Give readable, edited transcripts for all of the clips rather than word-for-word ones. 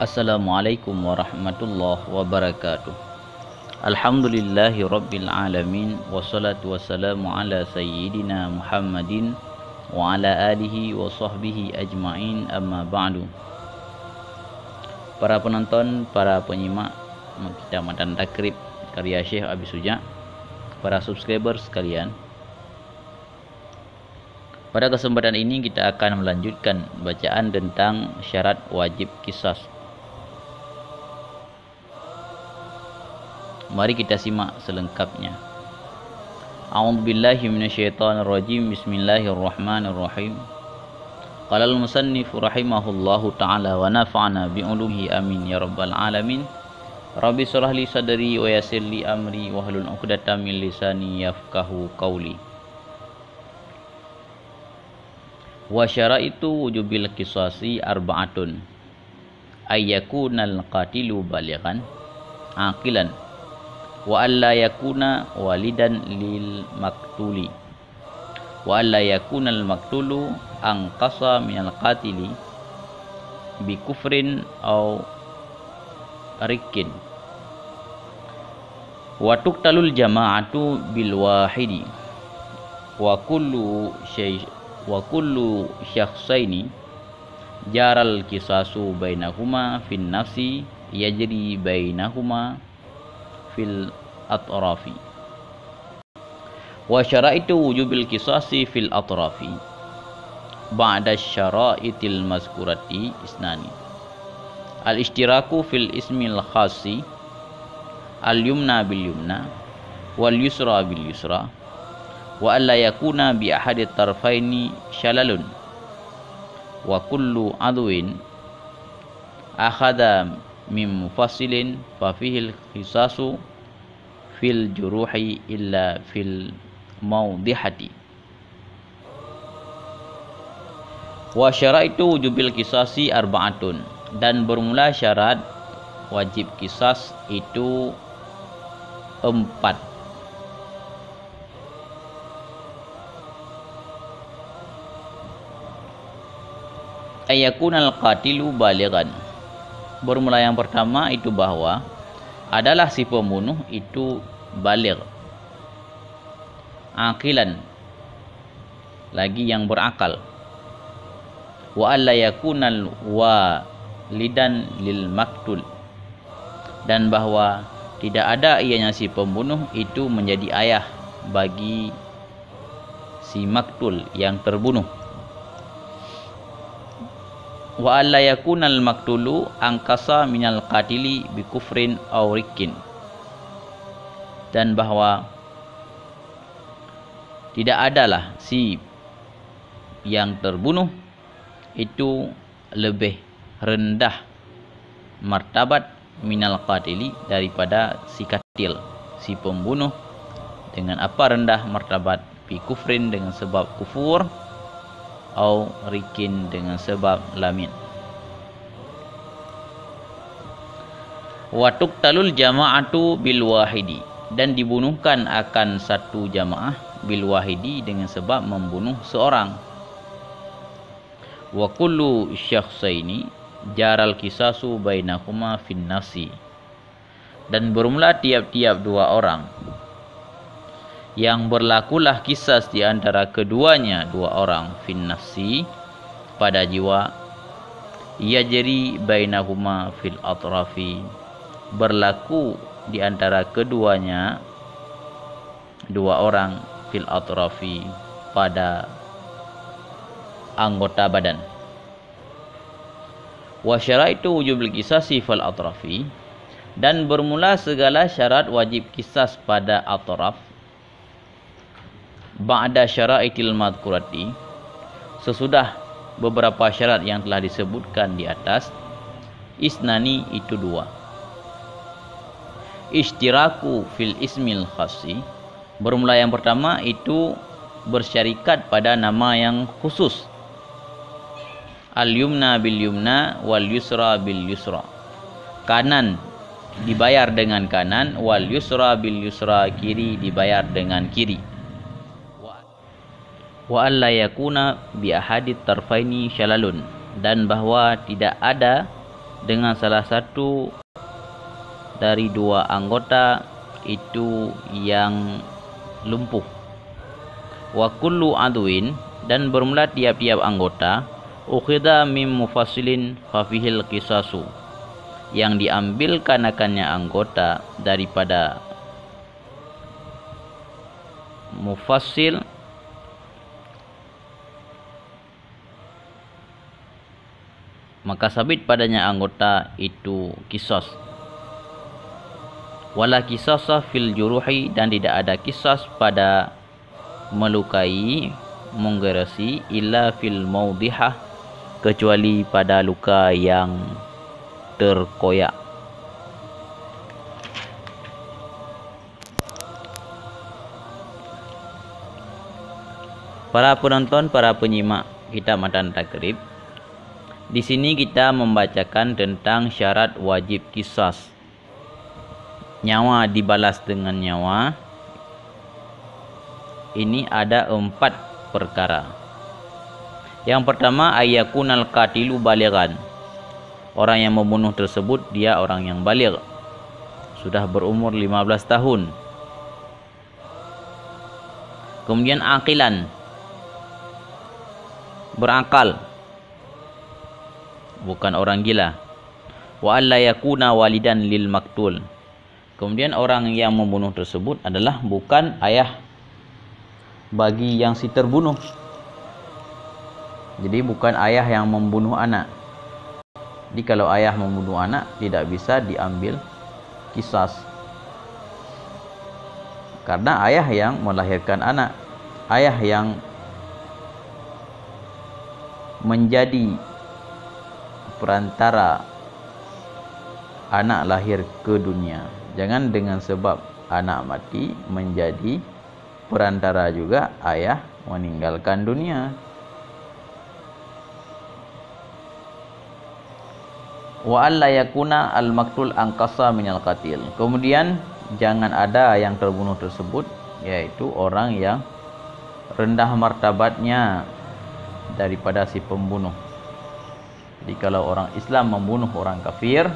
Assalamualaikum warahmatullahi wabarakatuh. Alhamdulillahi rabbil alamin. Wassalatu wassalamu ala sayyidina Muhammadin wa ala alihi wa sahbihi ajma'in, amma ba'du. Para penonton, para penyimak kita Matan Takrib karya Syekh Abi Suja, para subscriber sekalian, pada kesempatan ini kita akan melanjutkan bacaan tentang syarat wajib qisas. Mari kita simak selengkapnya. A'udzubillahi minasyaitonirrajim. Bismillahirrahmanirrahim. Qala al-musannif rahimahullahu ta'ala wa nafa'ana bi'ulumihi amin ya rabbal alamin. Rabbi shrah li sadri wa yassir li amri wahlul 'uqdatam min lisani yafqahu qawli. Wa syaraitu wujubil qisasi arba'atun. Ayyakunal qatilu balighan aqilan wa alla yakuna walidan lil maktuli wa alla yakuna al maktulu anqasa minal qatili bi kufrin aw rikin wa tuqtalul jama'atu bil wahidi wa kullu syakhsaini jaral qisasu bainahuma fin nafsi yajri bainahuma fil atrafi. Wa syaraitu wujubil qisasi fil atrafi ba'da syaraitil mazkurati isnani. Al ishtiraku fil ismil khasi, al yumna bil yumna wal yusra bil yusra wa alla yakuna bi ahadi tarfaini shalalun wa kullu adwin akhadha min mufassilin fa fihi al-qisasu fil juruhi illa fil mawdihati. Wa syaraitu wujubil qisasi arba'atun, dan bermula syarat wajib qisas itu 4. Ayyakunal qatilu balighan. Bermula yang pertama itu bahwa adalah si pembunuh itu baligh, aqilan, lagi yang berakal, wa alla yakunal walidan lil maktul, dan bahwa tidak ada ianya si pembunuh itu menjadi ayah bagi si maktul yang terbunuh. Wa alla yakunal maktulu angkasa minal qatili bi kufrin aw rikin, dan bahwa tidak adalah si yang terbunuh itu lebih rendah martabat minal qatili daripada si katil, si pembunuh, dengan apa rendah martabat? Bi kufrin, dengan sebab kufur, au rikin, dengan sebab lamin. Wa tuqtalul jama'atu bil wahidi, dan dibunuhkan akan satu jamaah bil wahidi, dengan sebab membunuh seorang. Wa kullu syakhsaini jaral qisasu bainahuma fin nafsi, dan bermula tiap-tiap dua orang yang berlakulah kisas di antara keduanya, dua orang, fin nafsi, pada jiwa, yajri bainahuma fil atrafi, berlaku di antara keduanya, dua orang, fil atrafi, pada anggota badan. Wa syaraitu wujubil qisasi fil atrafi, dan bermula segala syarat wajib kisas pada atraf ba'da syaraitil madhkurati, sesudah beberapa syarat yang telah disebutkan di atas, isnani, itu dua. Ishtiraku fil ismil khasi, bermula yang pertama itu bersyarikat pada nama yang khusus, al yumna bil yumna wal yusra bil yusra, kanan dibayar dengan kanan, wal yusra bil yusra, kiri dibayar dengan kiri. Wa alla yakuna bi ahadit tarfaini syalalun, dan bahwa tidak ada dengan salah satu dari dua anggota itu yang lumpuh. Wa kullu adwin, dan bermula tiap-tiap anggota, ukhidha mim mufassilin fafihil qisasu, yang diambil kanakannya anggota daripada mufassil, maka sabit padanya anggota itu qisas. Wala qisasa fil juruhi, dan tidak ada qisas pada melukai, menggerasi, illa fil maudihah, kecuali pada luka yang terkoyak. Para penonton, para penyimak kitab Matan Takrib, di sini kita membacakan tentang syarat wajib qisas. Nyawa dibalas dengan nyawa. Ini ada 4 perkara. Yang pertama, ayyakunal qatilu balighan. Orang yang membunuh tersebut dia orang yang baligh, sudah berumur 15 tahun. Kemudian aqilan, berakal, bukan orang gila. Wa alla yakuna walidan lil maktul. Kemudian orang yang membunuh tersebut adalah bukan ayah bagi yang si terbunuh. Jadi bukan ayah yang membunuh anak. Jadi kalau ayah membunuh anak, tidak bisa diambil qisas, karena ayah yang melahirkan anak, ayah yang menjadi perantara anak lahir ke dunia. Jangan dengan sebab anak mati menjadi perantara juga ayah meninggalkan dunia. Wa alla yakuna al maktul anqasa minal qatil. Kemudian jangan ada yang terbunuh tersebut, yaitu orang yang rendah martabatnya daripada si pembunuh. Jadi kalau orang Islam membunuh orang kafir,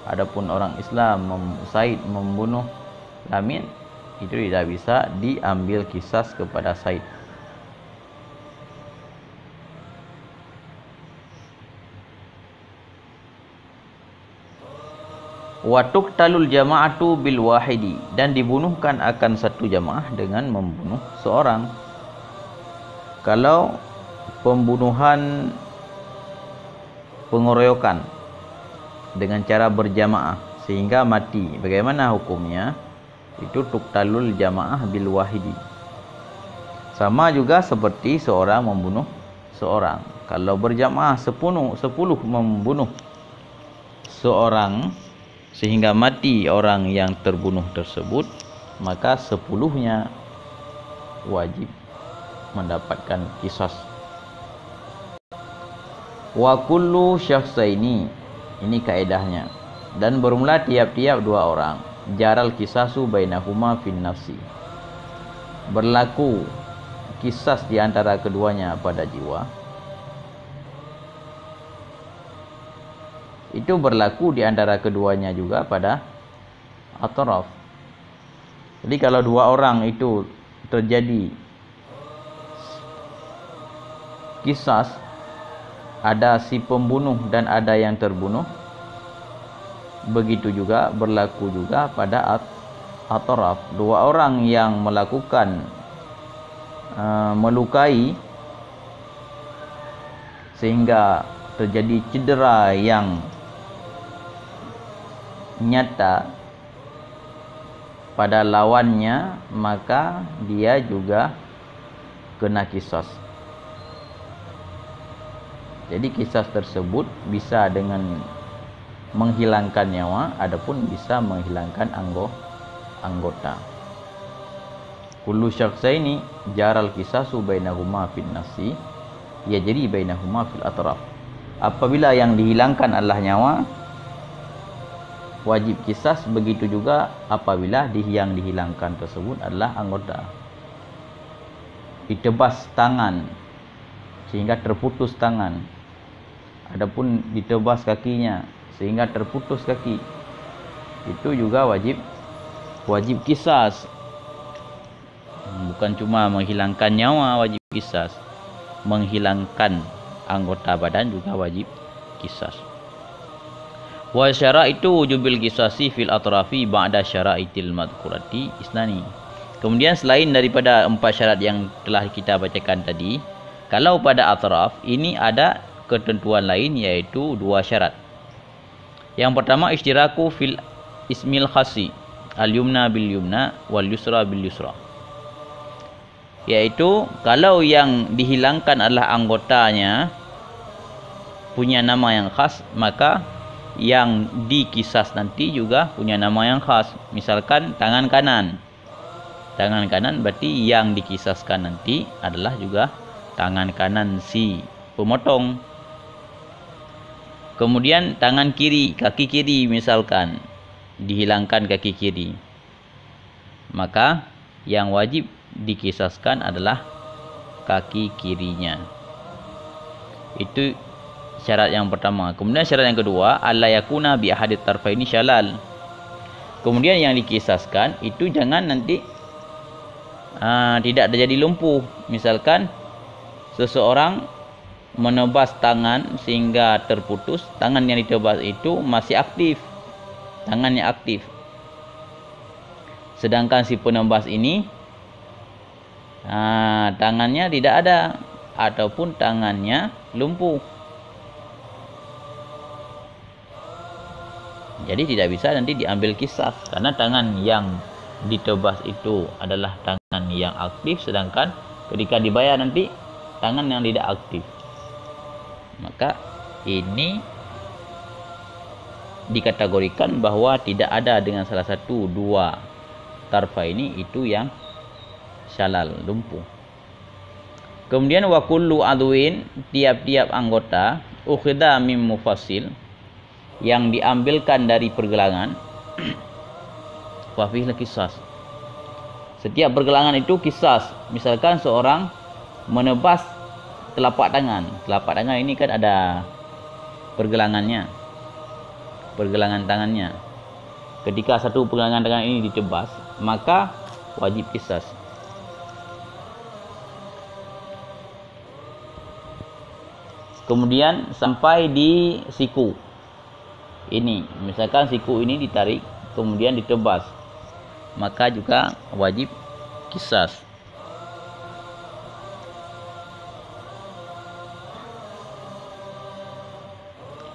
adapun orang Islam Said membunuh Lamin, itu tidak bisa diambil qisas kepada Said. Wa tuqtalul jama'atu bil wahidi, dan dibunuhkan akan satu jamaah dengan membunuh seorang. Kalau pembunuhan pengeroyokan dengan cara berjamaah sehingga mati, bagaimana hukumnya? Itu tuqtalul jamaah bil wahidi. Sama juga seperti seorang membunuh seorang. Kalau berjamaah 10 membunuh seorang sehingga mati orang yang terbunuh tersebut, maka 10-nya wajib mendapatkan qisas. Wa kullu syakhsaini, ini kaedahnya, dan bermula tiap-tiap dua orang, jaral qisasu bainahuma fin nafsi, berlaku qisas di antara keduanya pada jiwa. Itu berlaku di antara keduanya juga pada atraf. Jadi kalau dua orang itu terjadi qisas, ada si pembunuh dan ada yang terbunuh, begitu juga berlaku juga pada atraf. Dua orang yang melakukan melukai sehingga terjadi cedera yang nyata pada lawannya, maka dia juga kena qisas. Jadi qisas tersebut bisa dengan menghilangkan nyawa, adapun bisa menghilangkan anggota. Kullu syakhsaini jaral qisasu bainahuma fin nafsi, ya jadi bainahuma fil atraf. Apabila yang dihilangkan adalah nyawa, wajib qisas. Begitu juga apabila yang dihilangkan tersebut adalah anggota. Ditebas tangan sehingga terputus tangan, adapun ditebas kakinya sehingga terputus kaki, itu juga wajib qisas. Bukan cuma menghilangkan nyawa wajib qisas, menghilangkan anggota badan juga wajib qisas. Wa syara'itu wujubil qisasi fil atrafi ba'da syara'itil madhkurati isnani. Kemudian selain daripada 4 syarat yang telah kita bacakan tadi, kalau pada atraf ini ada ketentuan lain, yaitu 2 syarat. Yang pertama, ishtiraku fil ismil khasi, al-yumna bil yumna wal yusra bil yusra. Yaitu kalau yang dihilangkan adalah anggotanya punya nama yang khas, maka yang dikisas nanti juga punya nama yang khas. Misalkan tangan kanan. Tangan kanan berarti yang dikisaskan nanti adalah juga tangan kanan si pemotong. Kemudian tangan kiri, kaki kiri misalkan dihilangkan kaki kiri, maka yang wajib dikisaskan adalah kaki kirinya. Itu syarat yang pertama. Kemudian syarat yang kedua, alla yakuna bi ahadit tarfaini syalal. Kemudian yang dikisaskan itu jangan nanti tidak terjadi lumpuh. Misalkan seseorang menebas tangan sehingga terputus, tangan yang ditebas itu masih aktif, tangannya aktif, sedangkan si penebas ini tangannya tidak ada ataupun tangannya lumpuh. Jadi tidak bisa nanti diambil kisas, karena tangan yang ditebas itu adalah tangan yang aktif, sedangkan ketika dibayar nanti tangan yang tidak aktif. Maka ini dikategorikan bahwa tidak ada dengan salah satu 2 tarfa ini itu yang syalal, lumpuh. Kemudian wa kullu adwin, tiap-tiap anggota, ukhidha mim mufassil, yang diambilkan dari pergelangan, wa fihi qisas. Setiap pergelangan itu qisas. Misalkan seorang menebas telapak tangan. Telapak tangan ini kan ada pergelangannya, pergelangan tangannya. Ketika satu pergelangan tangan ini ditebas, maka wajib qisas. Kemudian sampai di siku ini, misalkan siku ini ditarik kemudian ditebas, maka juga wajib qisas.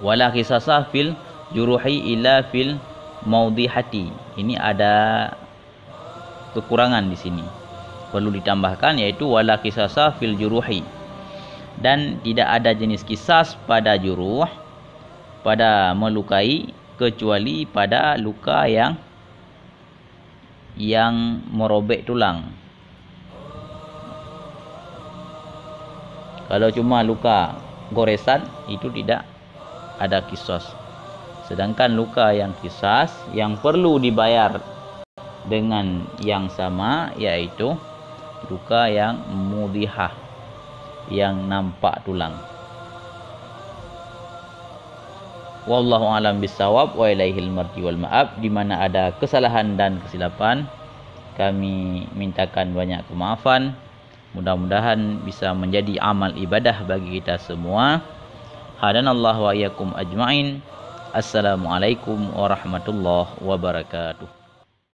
Wala qisasa fil juruhi illa fil maudihati. Ini ada kekurangan di sini, perlu ditambahkan, yaitu wala qisasa fil juruhi, dan tidak ada jenis qisas pada juruh, pada melukai, kecuali pada luka yang merobek tulang. Kalau cuma luka goresan itu tidak ada qisas. Sedangkan luka yang qisas yang perlu dibayar dengan yang sama, yaitu luka yang mudihah, yang nampak tulang. Wallahu a'lam bissawab wa ilaihil marji wal ma'ab. Di mana ada kesalahan dan kesilapan, kami mintakan banyak kemaafan. Mudah-mudahan bisa menjadi amal ibadah bagi kita semua. Hadanallahu wa iyyakum ajmain. Assalamualaikum warahmatullahi wabarakatuh.